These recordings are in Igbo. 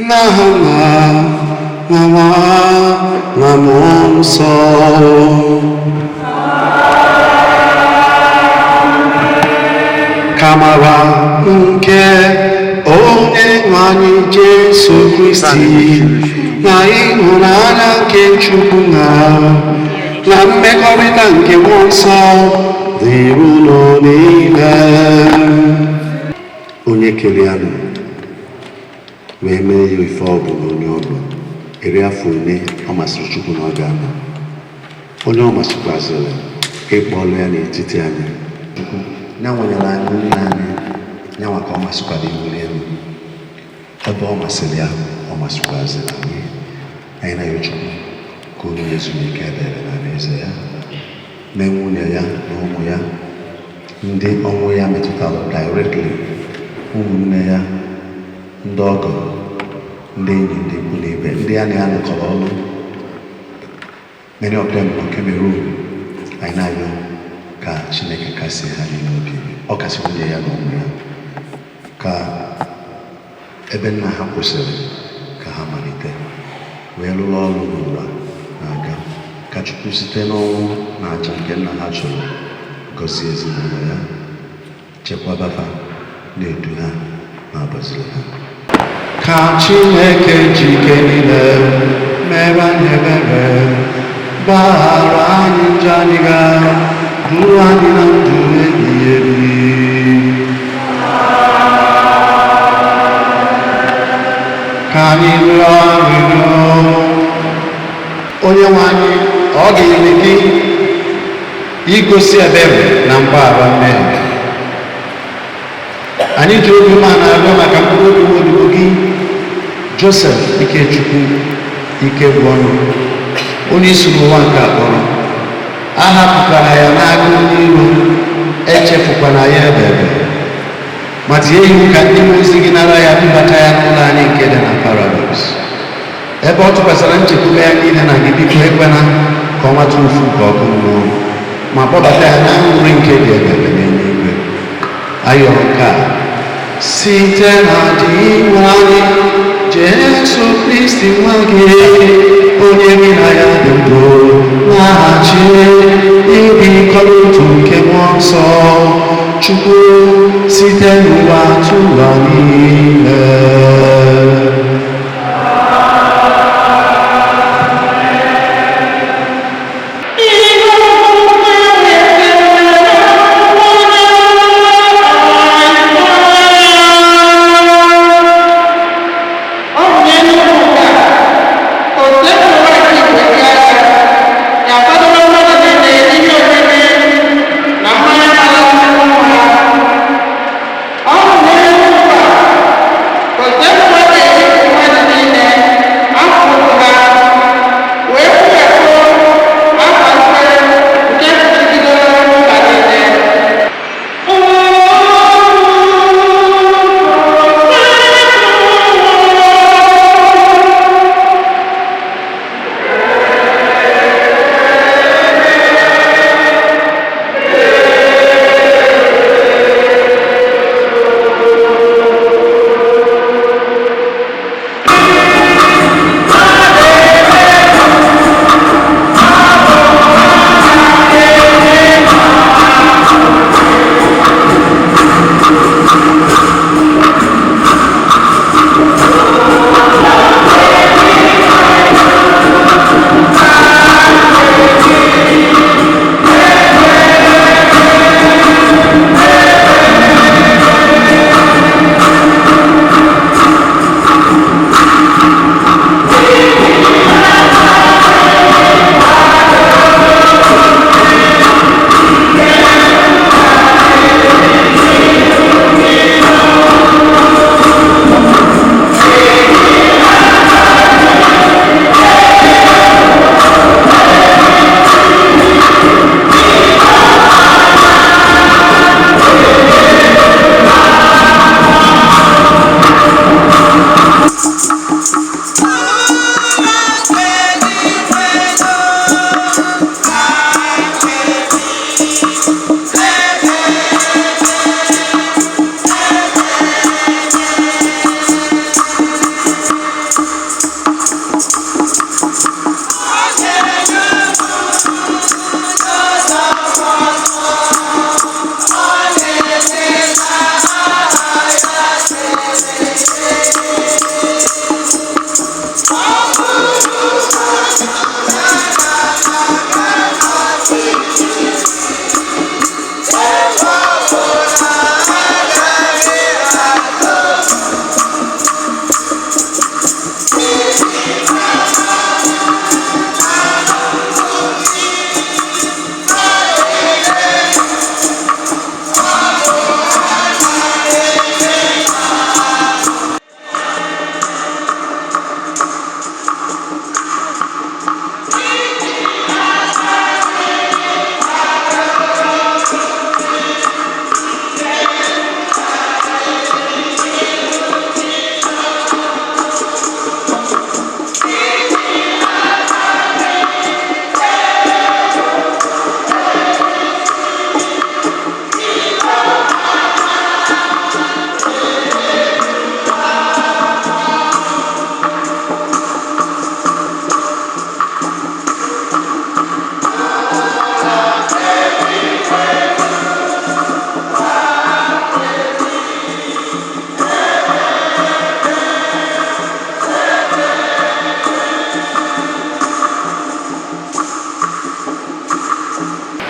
na mmụọ nsọ. Ka amara nke Onyenwe anyị Jesu Kristi na ịhụnanya nke Chukwu na mmekọrịta nke Mmụọ Nsọ dịrị unu niile. Onye kere ya wee mee ya ife ọ bụ na onye ọ bụ eri afọ ole ọ masịrị Chukwu na ọ ga-anọ. Onye ọ masịkwazịrị ịkpọlụ ya n'etiti anyị. Chukwu ya nwanyere anyị nri anyị ya nwa ka ọ masịkwara iwere elu. Ebe ọ masịrị ya ọ masịkwazịrị anyị. Anyị na ya Chukwu ka onye ezumike ebere na alaeze ya, mee nwunye ya na ụmụ ya ndị ọnwụ ya metụtara directly, ụmụnne ya, ndị ọgọ, ndị enyi, ndị ikwu na ibe, ndị ya na ya nọkọrọ ọnụ, many of them nọ Cameroon. Anyị na-ayọ ka Chineke kasị ha niile obi, ọ kasị nwunye ya na ụmụ ya, ka ebe nna ha kwụsịrị ka ha malite wee rụrụ ọrụ n'ụwa na-aga. Ka Chukwu site n'ọnwụ na aja nke nna ha chụrụ gọzie ezinụlọ ya, chekwaba ha, na-edu ha ma gọzie ha. Ka Chineke ji ike niile mere anyị ebere, gbaghara anyị njọ anyị ga, duru anyị na ndụ ebighị ebi. Ka anyị rịọ arịrịọ Onyenwe anyị, ọ ga-eme gị igosi ebere na mgbaghara mmehie. Anyị ji obi umeala na-arịọ maka mkpụrụ obi odibo gị Joseph Ikechukwu Ikegwuọnụ, onye isi n'ụwa nke akpọrọ. A hapụkwara ya n'agụụ n'iru, echefukwana ya ebere, ma tie iwu ka ndị mmụọ ozi gị nara ya dubata ya n'ụlọ anyị nke dị na Paradaịs, ebe ọ tụkwasịra nchekwube ya niile na gị. Biko ekwena ka ọ nwata ụfụ nke ọkụ mmụọ, ma kpọbata ya na nri nke dị ebere n'eluigwe. Ayọ nke a site na dị nwe anyị Jesu Kristi nwa gị, onye gị na ya dị ndụ na-achị ịdịkọ n'otu nke Mmụọ Nsọ Chukwu site n'ụwa tụwa niile.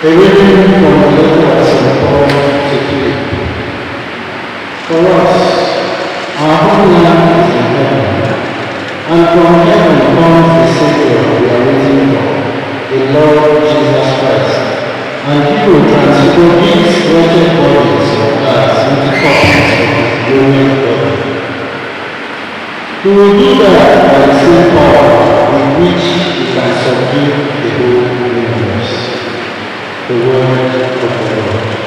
A reading from the letter of St. Paul to Philip. For us, our homeland is in heaven, and from heaven comes the Savior we are waiting for, the Lord Jesus Christ, and he will transform these wretched bodies of ours into copies of his glorious body. He will do that by the same power with which he can subdue the whole universe. The word of the Lord.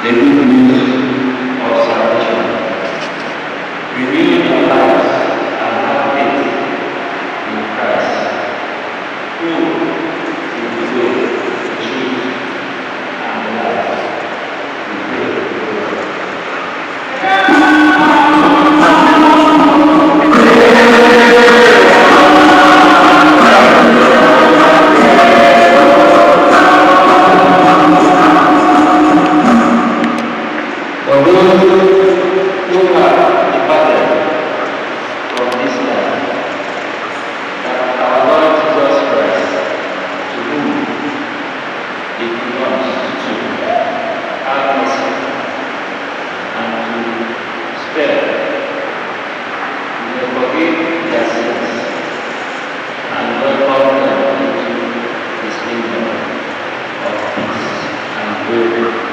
the good news of salvation. Renew your lives and have faith in Christ, who is the way, the truth, and the life. We For those who have departed from this life, that our Lord Jesus Christ, to whom it belongs to have mercy and to spare, may forgive their sins and welcome them into His kingdom of peace and glory.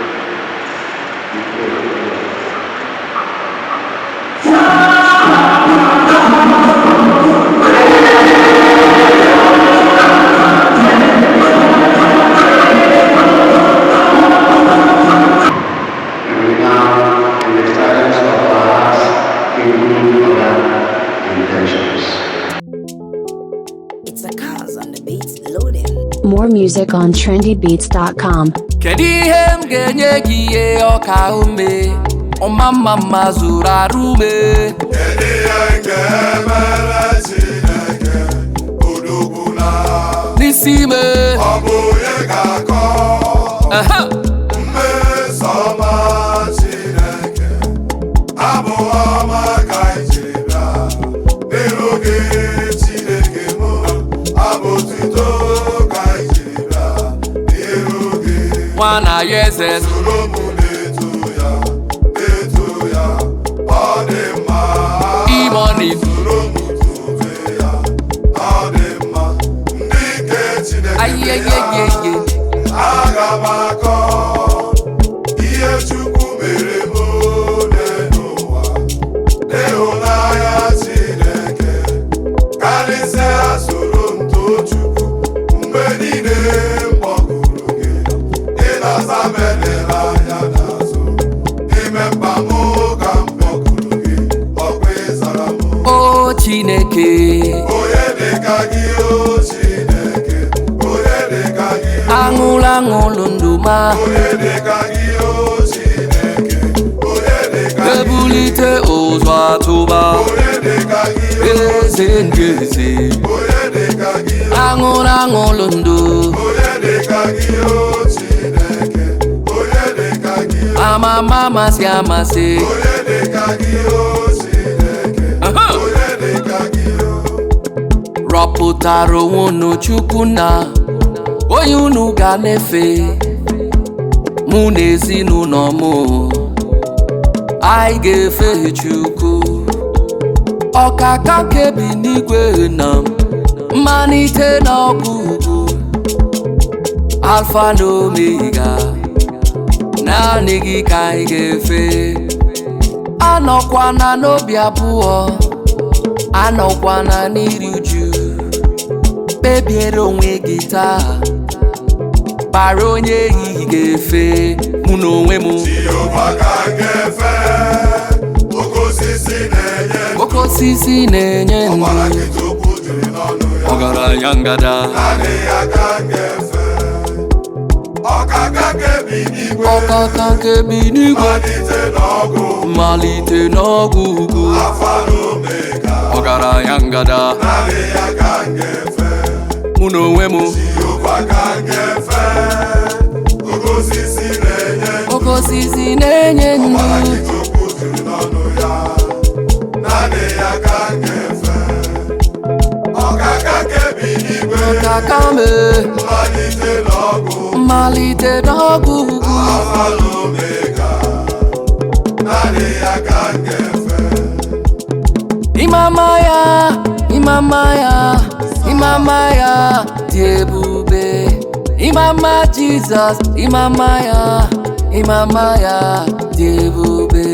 We pray. It's a cause on the beats loading. More music on trendybeats.com. Kedu ihe m ga-enye gị ihe ọka ume ọma mma mma zuru arụ ume? Kedu ihe m ga-emere Chineke odogbuna n'isi ime? Ọ bụ onye ga-akọ mmeso ọma Chineke, abụ ọma ka iji bịa n'iru gị Chineke m, abụ otuto ka iji bịa n'iru gị. Nwana ya eze Soro m na-eto ya, na-eto ya, ọ dị mma. imoni Soro m tobe ya, ọ dị mma. Ndị nke Chineke ayeyeyeye aga m akọ ihe Chukwu mere m n'ụwa, n'ịhụnanya Chineke karịsịa. Soro m too Chukwu mgbe niile m kpọkuru gị, ị na-aza m elere anya n'azụ. N'ime mkpa m ka m kpọkuru gị, ọkwa ịzara m. o Chineke Onye dịka gị, o Chineke, onye dịka gị, aṅụlụ aṅụlụ ndụ ma onye dịka gị, o Chineke, onye dịka gị, ebulite ụzọ atụba onye dịka gị, eze ndị eze onye dịka gị, aṅụlụ aṅụlụ ndụ onye dịka gị, o Chineke, onye dịka gị, amama amasị amasị onye dịka gị, o Chineke, onye dịka gị, o. rọpụtara onwe unu Chukwu na onye unu ga na-efe mụ na ezinụlọ m anyị ga-efe Chukwu ọkaka kebi n'igwe na mmalite na ọgwụgwụ alfa na omega naanị gị ka anyị ga-efe anọkwana n'obi abụọ anọkwana n'iri uju kpebiere onwe gị taa bara onye ehihie ga-efe mụ na onwe m Jehova ka m ga-efe, oke osisi na-enye ndụ, oke osisi na-enye ọbara ndụ nkịta okwu juru n'ọnụ ya. ọgaranya ngada Naanị ya ka m ga-efe, ọkaka kebi n'igwe, ọkaka nke bi n'igwe malite n'ọgụ, mmalite n'ọgwụ ugwu Alfa na Omega. ọgaranya ngada Naanị ya ka m ga-efe, mụ na onwe m Jehova ka m ga-efe, oke osisi na-enye ndụ, oke osisi na-enye ọbara ndụ nkịta okwu juru n'ọnụ ya. Naanị ya ka m ga-efe, ọkaka kebi n'igwe, ọkaka me malite n'ọgụ, mmalite n'ọgwụ ugwu Alfa na Omega. Naanị ya ka m ga-efe. Imama ya, imama ya, imama ya dị ebube. Imama Jizọs, imama ya dị ebube.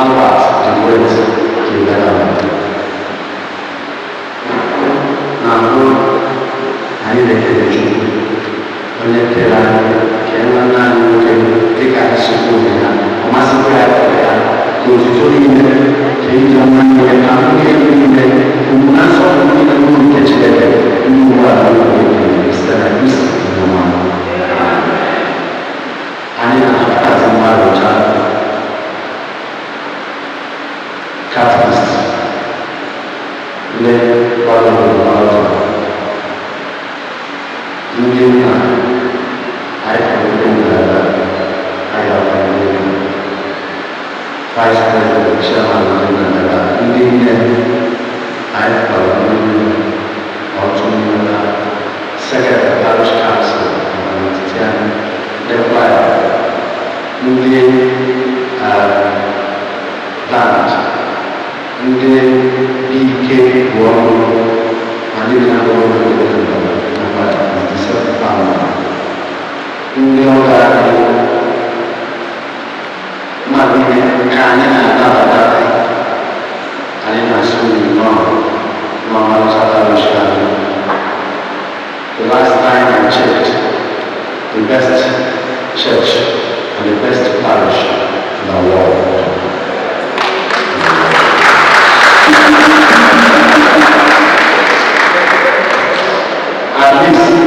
unlocks the ways to develop. Now, I need to get you. When you tell me, can you take a school? I must have to go to change your mind and come here. You must also be the moon catch better. You are instead of this. I need to have a marriage catalyst. Let all of the world. I Vice President Chairman Secretary Parish Council Plant BK the last time I checked, the best church and the best parish in the world. At least,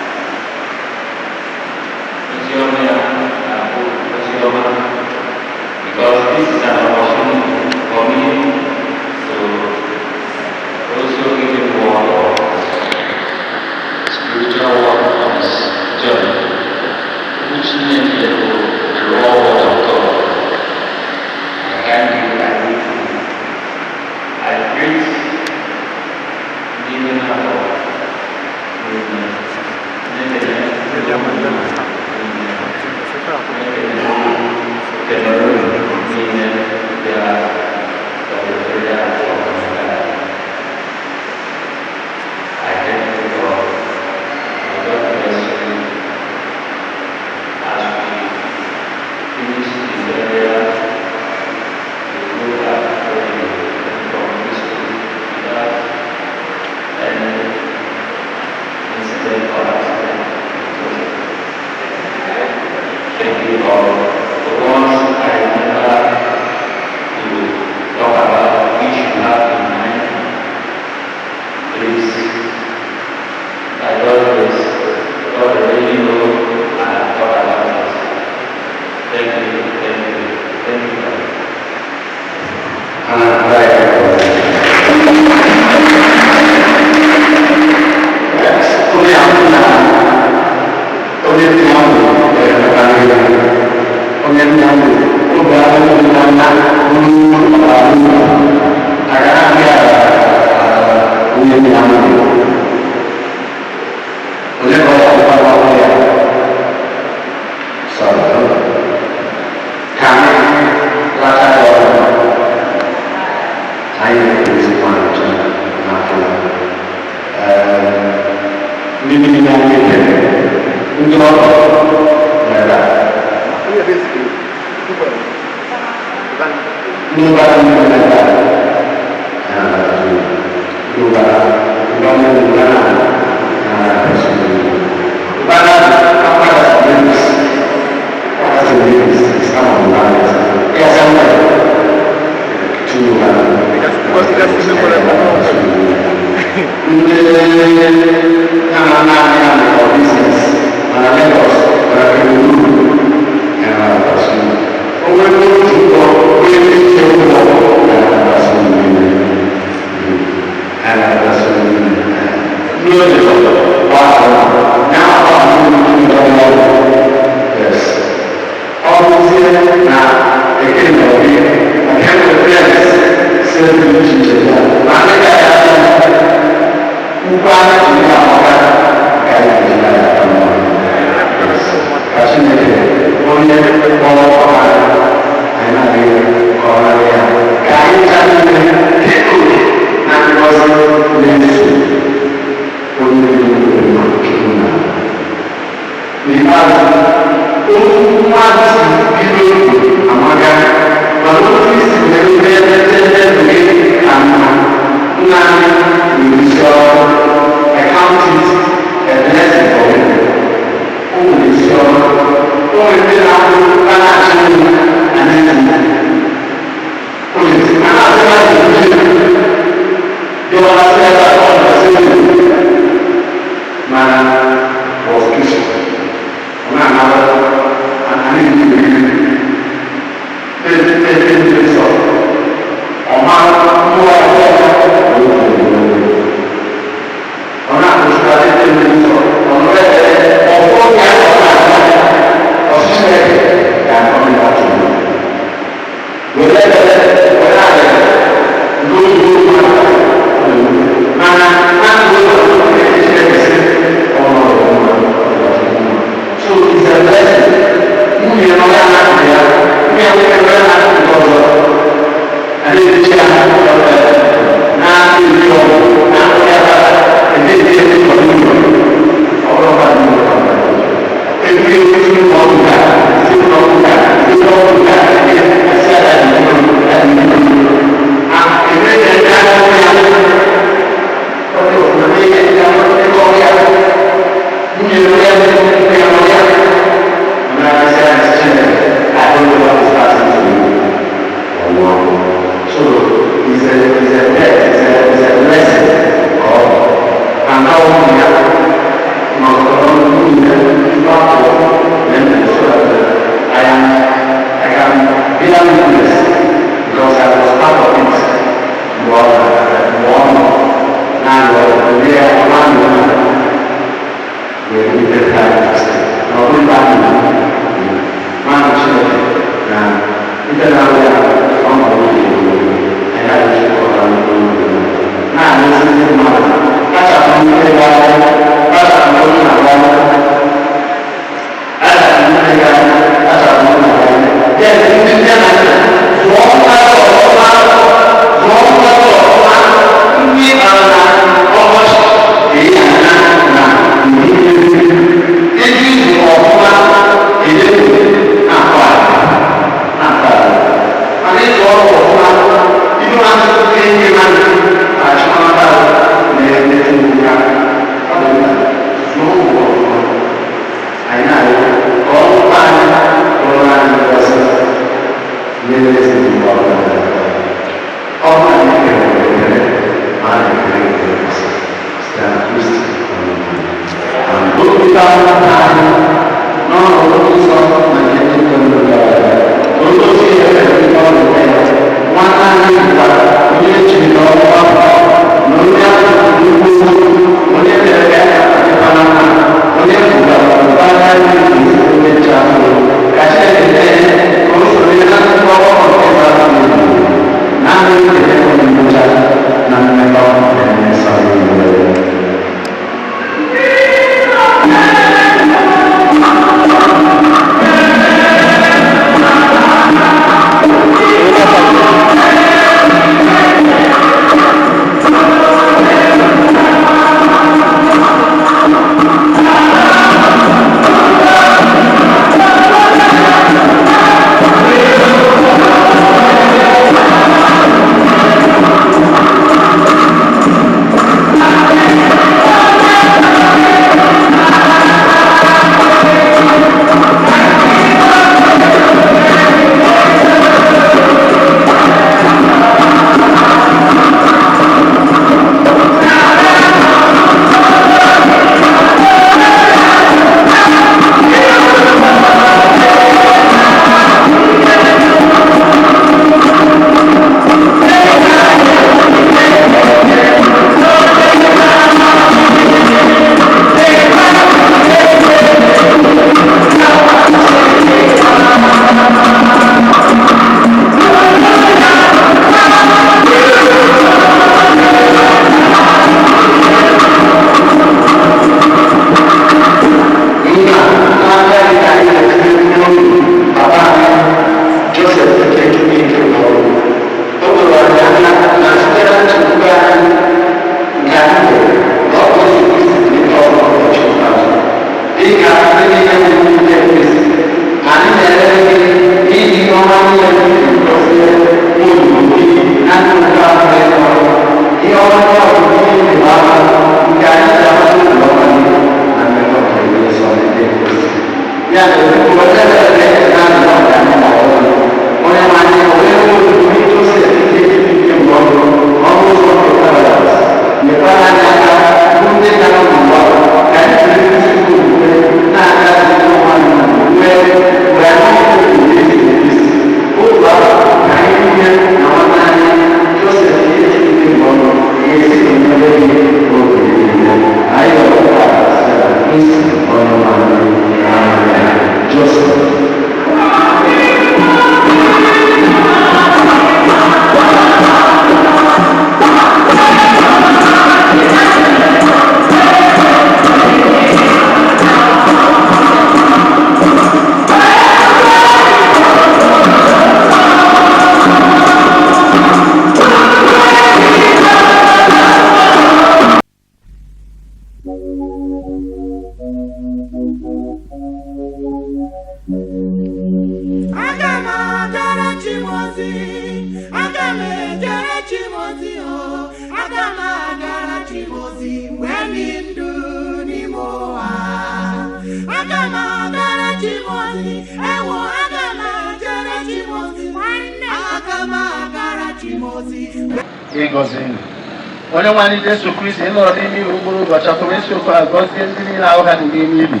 Onye nwanyị Jesu Kristi nọrọ n'ime ilu mkpụrụ ụbọchị atọ wee si otu a gọzie ndị niile ahụ ha dị n'ime ili.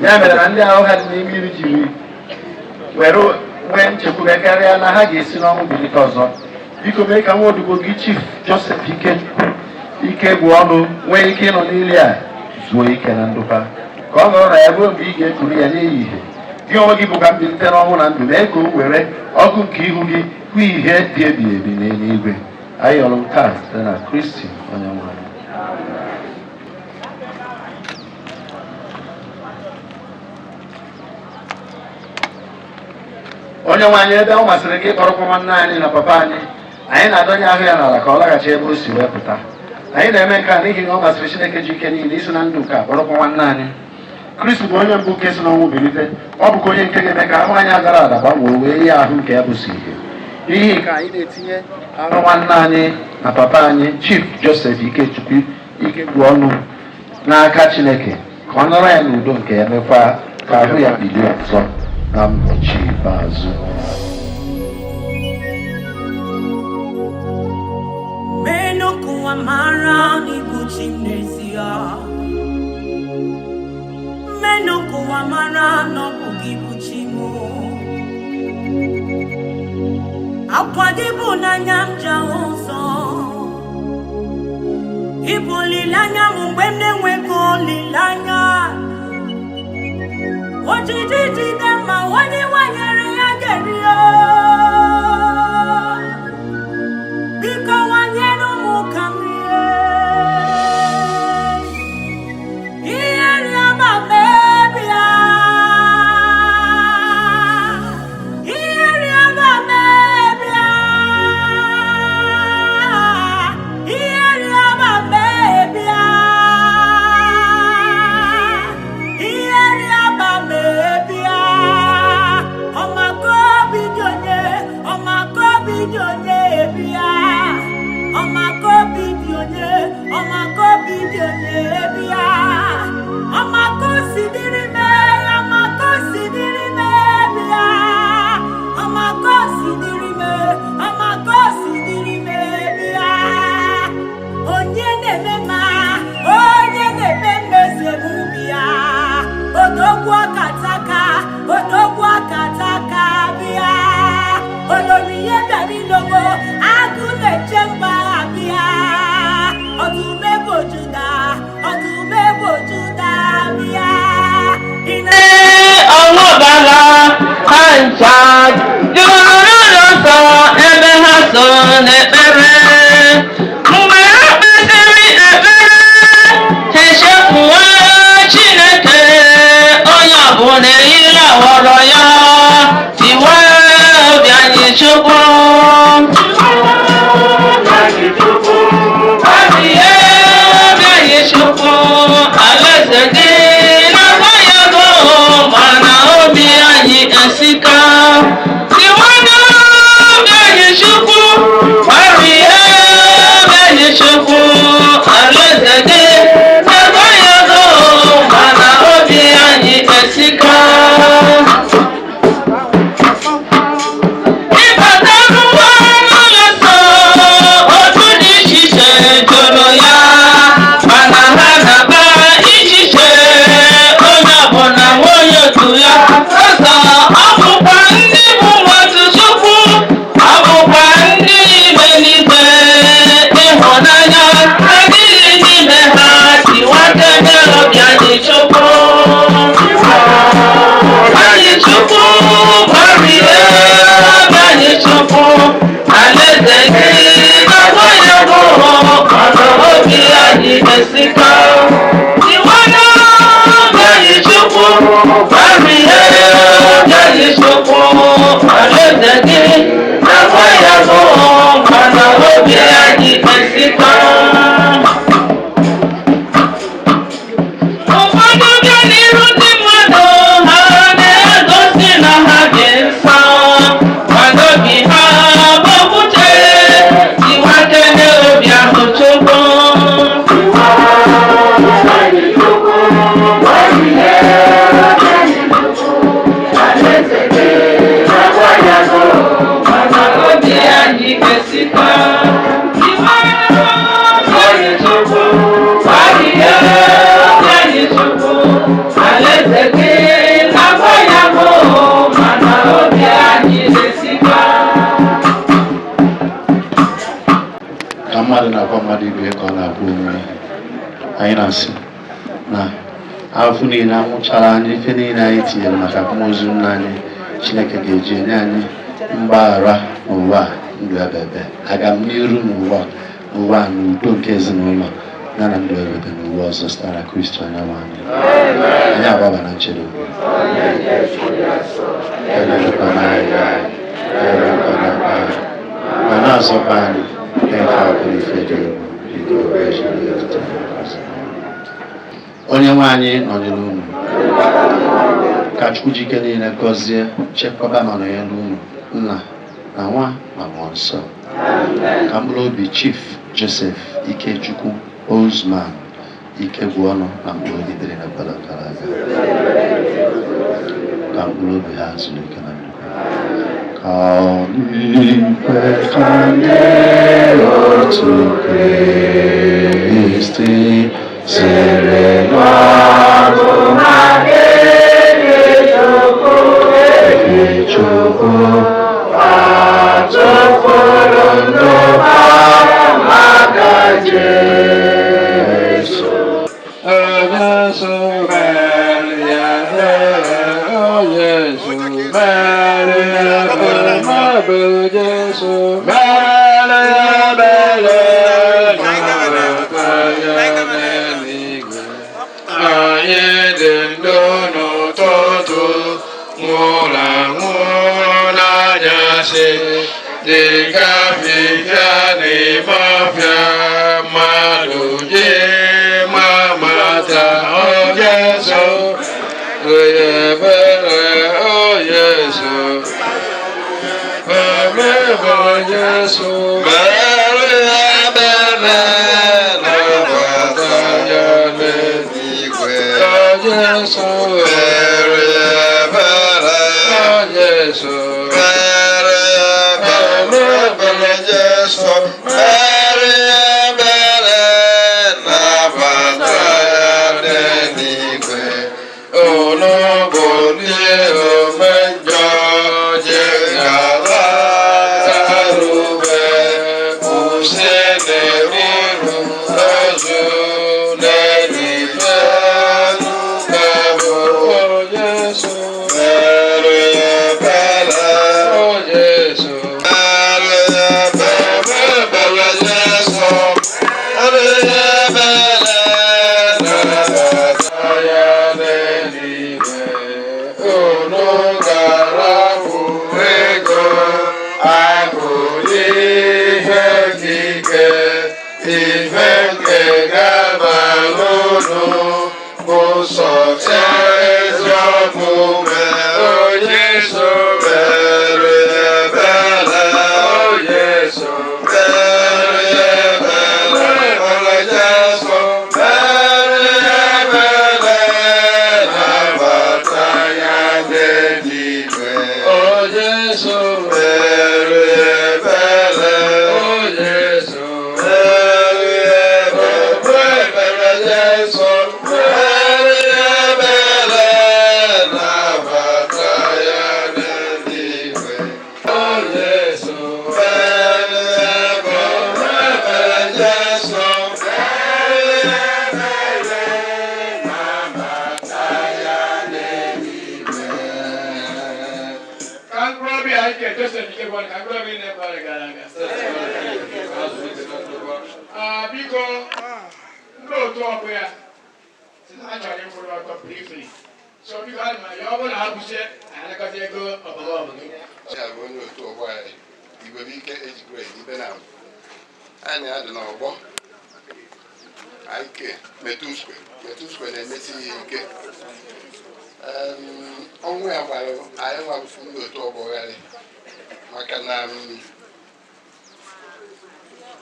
Ya mere na ndị ahụ ha dị n'ime ili jiri were nwee nchekwube karịa na ha ga-esi n'ọnwụ bilite ọzọ. Biko mee ka nwa odibo gị Chief Joseph ike bụ ọnụ nwee ike ịnọ n'ili a zuo ike na ndụkwa ka ọ nọrọ na ya ruo mgbe ị ga-ekuru ya n'ihi ihe. Gị onwe gị bụkwa mbilite n'ọnwụ na ndụ, mee ka o were ọkụ nke ihu gị hụ ihe dị ebighị ebi n'eluigwe. Anyị ọrụ nke a site na Kristi onye nwe anyị. Onye nwe anyị, ebe ọ masịrị gị ịkpọrọkwa nwanne anyị na papa anyị, anyị na-adọnye ahụ ya n'ala ka ọ laghachi ebe o si wee pụta. Anyị na-eme nke a n'ihi na ọ masịrị Chineke ji ike niile isi na ndụ nke a kpọrọkwa nwanne anyị. Kristi bụ onye mbụ nke si n'ọnwụ bilite. Ọ bụkwa onye nke ga-eme ka ahụ anyị agara ada gbanwee wee ihe ahụ nke ya bụ si ihe. N'ihi ka anyị na-etinye ahụ nwanne anyị na papa anyị Chief Joseph ike bụ ọnụ n'aka Chineke ka ọ nọrọ ya n'udo nke ya, mekwa ka ahụ ya bilie ọzọ na ụbọchị ikpeazụ. Menokwa mara n'ibuchi n'ezie. Menokwa mara n'ọbụghị ibuchi mụ. Akwadibu n'anya m ji ahụ ụzọ. Ịbụ olileanya m mgbe m na-enweghị olileanya. Ojiji jide mma onye nwanyere ya ga-eri ya. Biko nwanyere ụmụ ka m rie. Ihe rịa ma mebia. Ihe rịa ma mebia. Ihe rịa ma mebia. Ihe rịa ma mebia. Ọmako bidonye bia. Ọmako bidonye bia. Ọmako sidiri me bia. Ọmako sidiri me bia. Onye na-eme ma, onye na-eme mmezemu bia. Odogwu akataka bia. Oloriye bịara ilogo, agụ na-eche mba bịa. Ọdụm ebo Juda bịa. Ọnwụbala ha ncha juru n'ụzọ ebe ha so n'ekpere. Mgbe ha kpesịrị ekpere, ha echefuo Chineke. Onye ọbụla eyila ghọrọ ya, tiwe obi anyị Chukwu. Alaeze gị na-agba ya go, mana obi anyị esika. Tiwana obi anyị Chukwu, gbarie obi anyị Chukwu. Alaeze gị na-agba ya go, mana obi anyị esika. Ịbata n'ụwa n'ụlọ nsọ, otu dị iche iche jụrụ ya, mana ha na anyị na-asị na afọ niile amụchara anyị ife niile anyị tinyere maka akwamozu nna anyị, Chineke ga-eji enye anyị mgbaghara n'ụwa ndụ ebe aga m n'iru n'ụwa na udo nke ezinụlọ ya na ndụ ebe n'ụwa ọzọ site na Kristo onye nwe anyị. Anyị agbaba na nchedo ma na-azọkwa anyị n'efe ọbụla ife dị onye nwe anyị nọnyere unu ka Chukwu jike niile gọzie chekwaba ma nọnyere unu Nna na Nwa na Mmụọ Nsọ. Ka mkpụrụ obi Chief Joseph Ikechukwu Ozman ike gwụ ọnụ na mkpụrụ obi dịrị na gara aga ka mkpụrụ obi ha zuru ike na ndụ ka otu Kristi sere n'ọdụ na Chukwu atụfuru ndụ ha maka Jesu. Jesu Maria, Jesu Maria, Jesu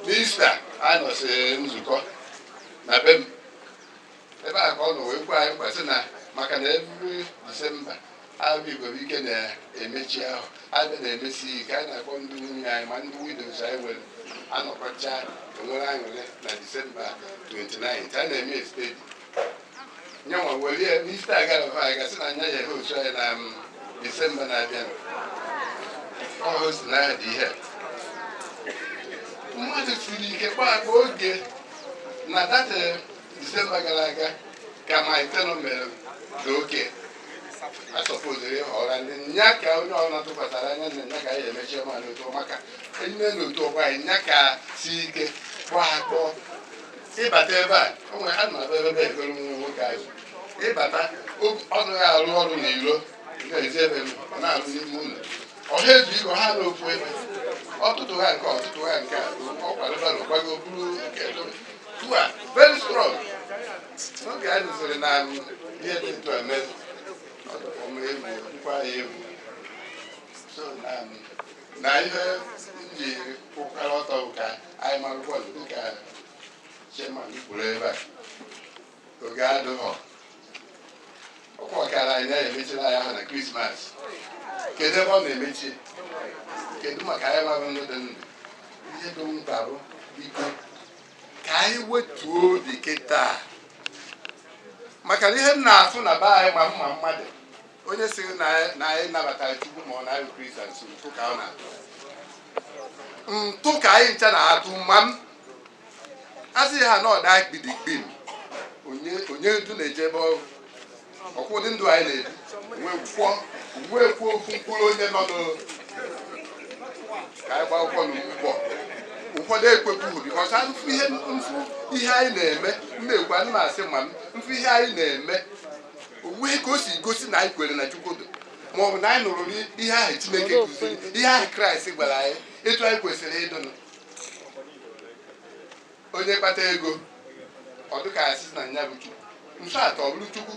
Easter anọsị nzukọ na be m ebe a ka ọ nọ wee kwa anyị kwasị na maka na every December abụ Igbo ike na-emechi ahụ abịa na-emesi ike anyị na-akpọ ndị nwunye anyị ma ndị widows anyị nwere anọkọcha enwere aṅụrị na December 29 a na-eme estedi nyanwa were ya n'Easter agara anyị gasị na anya ya hostu anyị na December na-abịa ọ host na aha dị ihe mmadụ siri ike gbakpa oge na data Disemba gara aga ka Mike Teno mere dị oke asọpụziri ọra ndị nya ka onye ọbụla tụkwasara anya na nya ka anyị emechi ma n'otu maka ime n'otu ọgba anyị nya ka si ike gbakpọ ịbata ebe a o nwere ha na-abụ ebe egoro nwa nwoke azụ ịbata ọnụ ya arụ ọrụ n'iro na-ezi ebe ọ na-arụ n'ime ụlọ ọha ezu igwe ha n'ofu ebe ọtụtụ ha nke ọ kwadobara gbago buru nke tua very strong n'oge a nụsịrị na ihe dị ntụ eme nkwa ya egwu so na ihe nji kwụkara ọtọ ka anyị mara bọọlụ dịka chairman kwuru ebe a oge adịghọ ọkwa ọkara anyị na-emechiri anyị ahụ na Krismas kedu ebe ọ na-emechi kedu maka anyị mara ndụ dị ndụ ihe dị mkpa bụ biko ka anyị wetuo obi kịta maka ihe m na-afụ na be anyị ma mma mmadụ onye sịrị na anyị nabatara Chukwu ma ọ na-ayụ Kristian so ntụ ka ọ na-atụ ntụ ka anyị ncha na-atụ ma m asịghị ha na ọda gbidigbim onye ndu na-eje ebe ọkwụ ụdị ndụ anyị na-ebi wee kwuo ofu mkpụrụ onye nọ ka anyị gba akwụkwọ n'ụgbọ ụfọdụ ekwepụghị bikọs mfu ihe anyị na-eme mmekwa ndị na-asị ma mfu ihe anyị na-eme onwe ka o si gosi na anyị kwere na Chukwu dị ma ọ bụ na anyị nụrụ ihe ahụ Chineke kụziri ihe ahụ Kraịst gwara anyị etu anyị kwesịrị ịdụnụ onye kpata ego ọ dịka asị na nya bụ Chukwu nso atọ ọ bụrụ Chukwu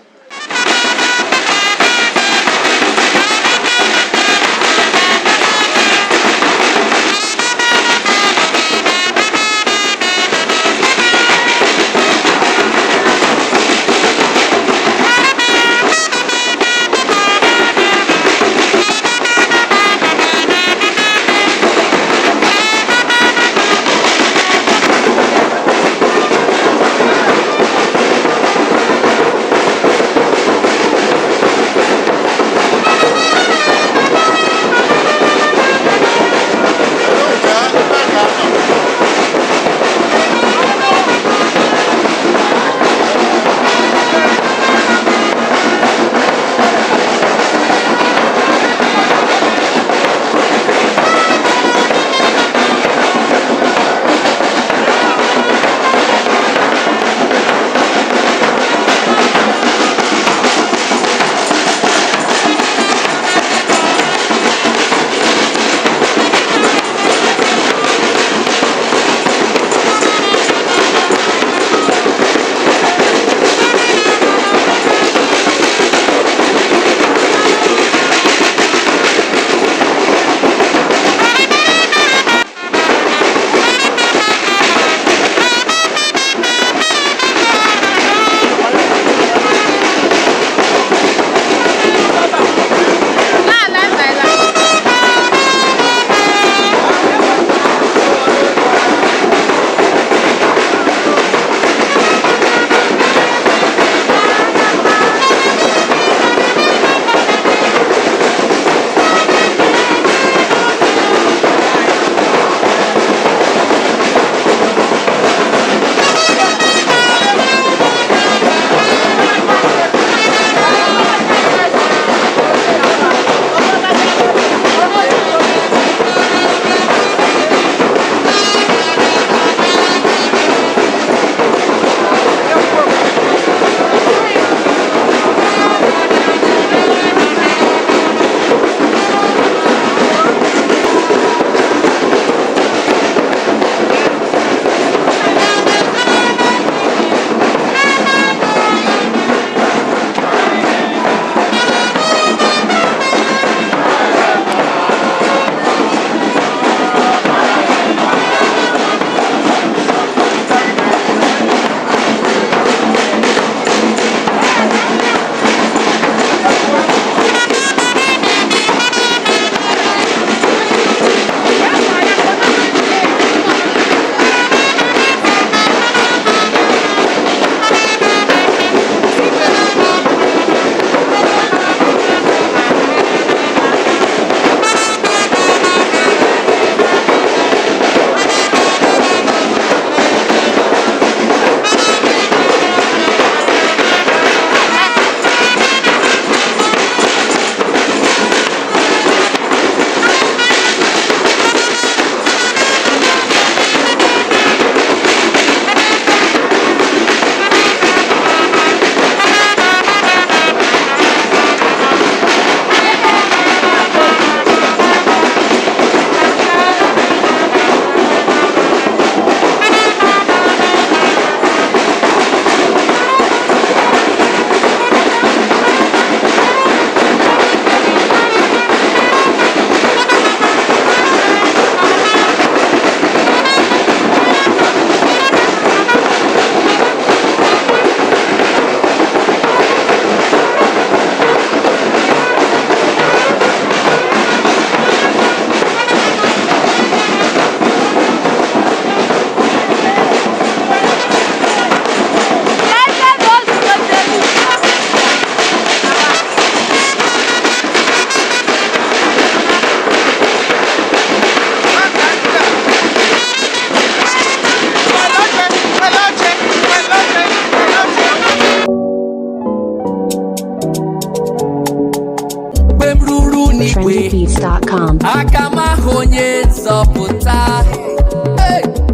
trendybeats.com. Akama honye zọpụta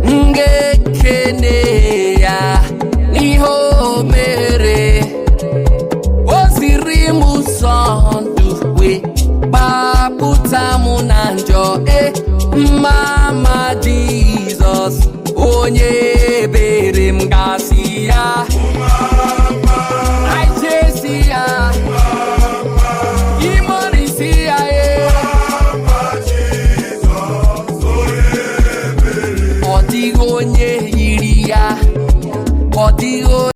ngekene ya n'iho mere oziri m ụzọ ndụ wee gbapụta m na njọ mama Jizọs onye